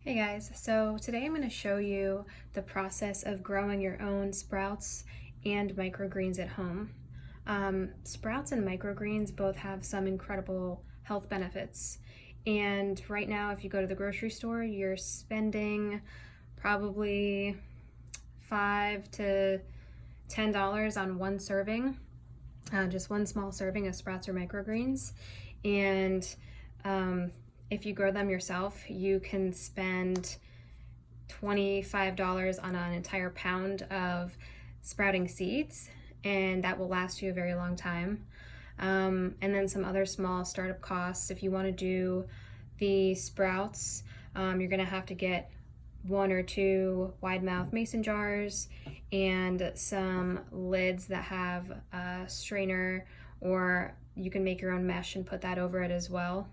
Hey guys, so today I'm going to show you the process of growing your own sprouts and microgreens at home. Sprouts and microgreens both have some incredible health benefits. And right now, if you go to the grocery store, you're spending probably $5 to $10 on one serving, just one small serving of sprouts or microgreens. And if you grow them yourself, you can spend $25 on an entire pound of sprouting seeds, and that will last you a very long time. And then some other small startup costs. If you want to do the sprouts, you're going to have to get 1 or 2 wide mouth mason jars and some lids that have a strainer, or you can make your own mesh and put that over it as well.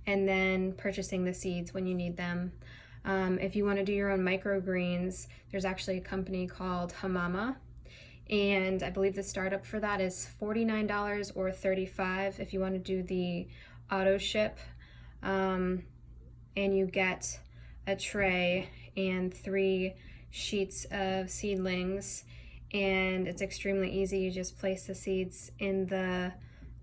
And then purchasing the seeds when you need them. If you want to do your own microgreens, there's actually a company called Hamama, and I believe the startup for that is $49 or $35 if you want to do the auto ship. And you get a tray and 3 sheets of seedlings, and it's extremely easy. You just place the seeds in the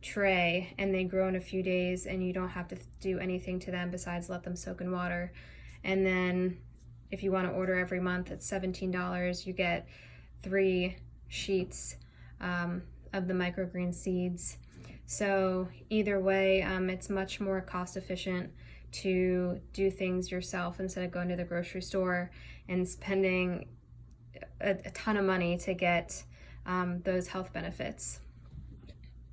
tray and they grow in a few days, and you don't have to do anything to them besides let them soak in water. And then if you want to order every month, it's $17. You get 3 sheets of the microgreen seeds. So either way, it's much more cost efficient to do things yourself instead of going to the grocery store and spending a ton of money to get those health benefits.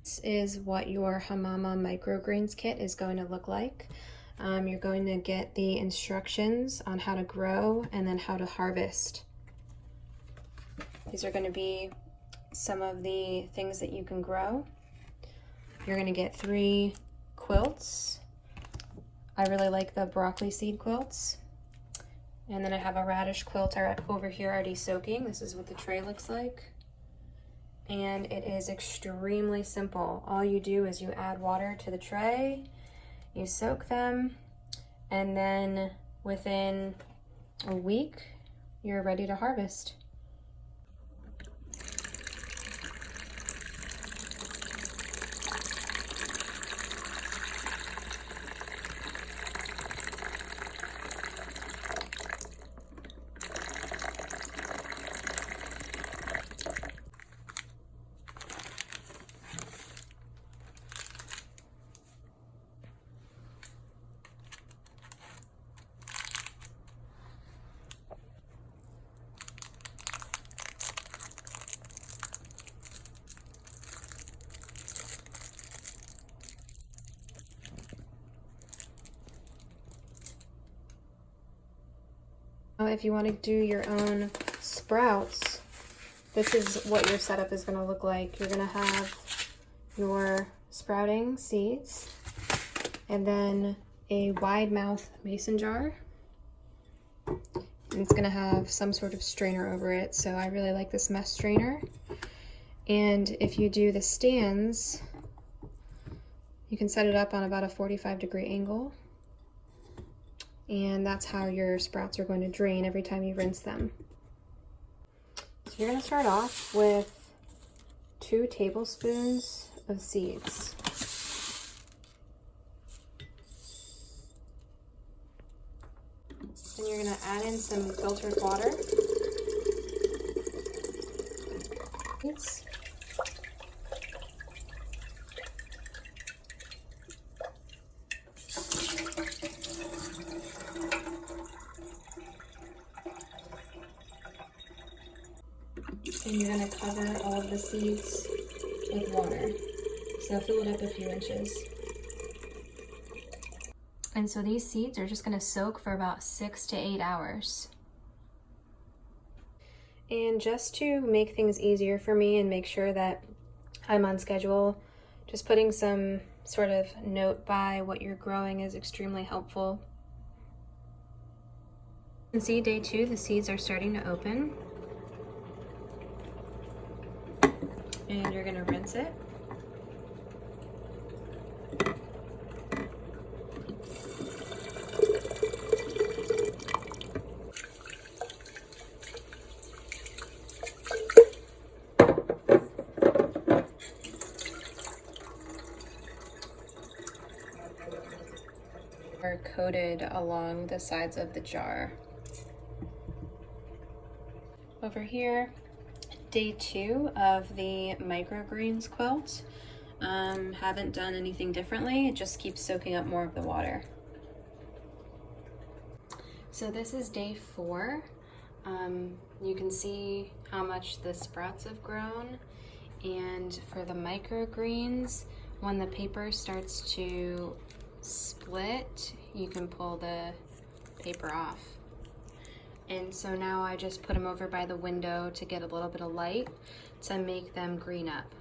This is what your Hamama microgreens kit is going to look like. You're going to get the instructions on how to grow and then how to harvest. These are going to be some of the things that you can grow. You're going to get 3 quilts. I really like the broccoli seed quilts. And then I have a radish quilt over here already soaking. This is what the tray looks like. And it is extremely simple. All you do is you add water to the tray, you soak them, and then within a week, you're ready to harvest. If you want to do your own sprouts, this is what your setup is going to look like. You're going to have your sprouting seeds and then a wide mouth mason jar. And it's going to have some sort of strainer over it, so I really like this mesh strainer. And if you do the stands, you can set it up on about a 45-degree angle. And that's how your sprouts are going to drain every time you rinse them. So you're going to start off with 2 tablespoons of seeds. Then you're going to add in some filtered water. Oops. And you're going to cover all of the seeds with water. So fill it up a few inches. And so these seeds are just going to soak for about 6 to 8 hours. And just to make things easier for me and make sure that I'm on schedule, just putting some sort of note by what you're growing is extremely helpful. You can see day 2, the seeds are starting to open. And you're going to rinse it. coated along the sides of the jar. Over here, day 2 of the Microgreens quilt. Haven't done anything differently, it just keeps soaking up more of the water. So this is day 4. You can see how much the sprouts have grown, and for the microgreens, when the paper starts to split, you can pull the paper off. And so now I just put them over by the window to get a little bit of light to make them green up.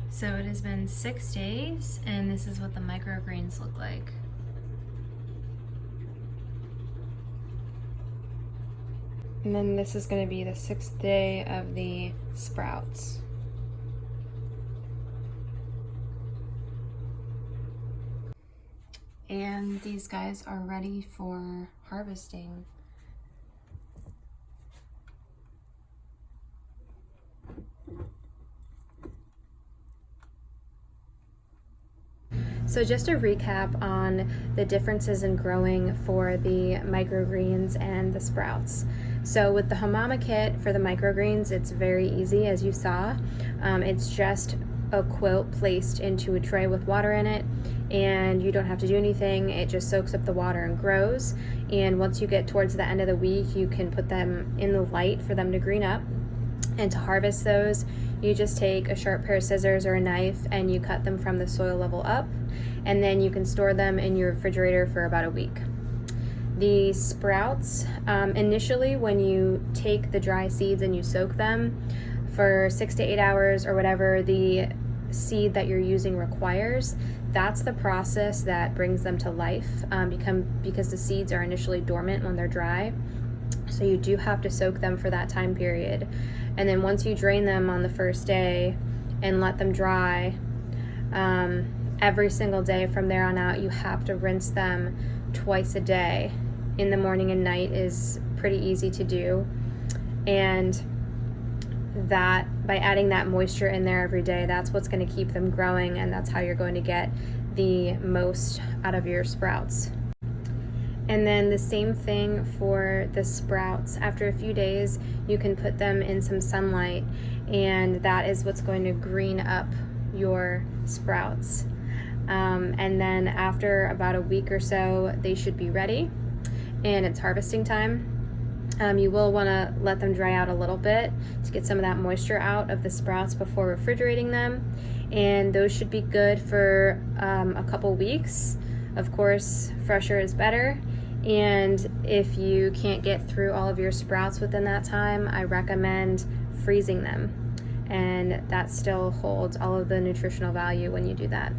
So it has been 6 days, and this is what the microgreens look like. And then this is going to be the 6th day of the sprouts. And these guys are ready for harvesting. So just a recap on the differences in growing for the microgreens and the sprouts. So with the Hamama kit for the microgreens, it's very easy, as you saw. It's just a quilt placed into a tray with water in it, and you don't have to do anything. It just soaks up the water and grows. And once you get towards the end of the week, you can put them in the light for them to green up. And to harvest those, you just take a sharp pair of scissors or a knife and you cut them from the soil level up, and then you can store them in your refrigerator for about a week. The sprouts, initially when you take the dry seeds and you soak them for 6 to 8 hours or whatever the seed that you're using requires, that's the process that brings them to life, because the seeds are initially dormant when they're dry. So you do have to soak them for that time period. And then once you drain them on the first day and let them dry, every single day from there on out, you have to rinse them twice a day. In the morning and night is pretty easy to do. And that, by adding that moisture in there every day, that's what's going to keep them growing, and that's how you're going to get the most out of your sprouts. And then the same thing for the sprouts. After a few days, you can put them in some sunlight, and that is what's going to green up your sprouts. And then after about a week or so, they should be ready, and it's harvesting time. You will want to let them dry out a little bit to get some of that moisture out of the sprouts before refrigerating them, and those should be good for a couple weeks. Of course, fresher is better. And if you can't get through all of your sprouts within that time, I recommend freezing them, and that still holds all of the nutritional value when you do that.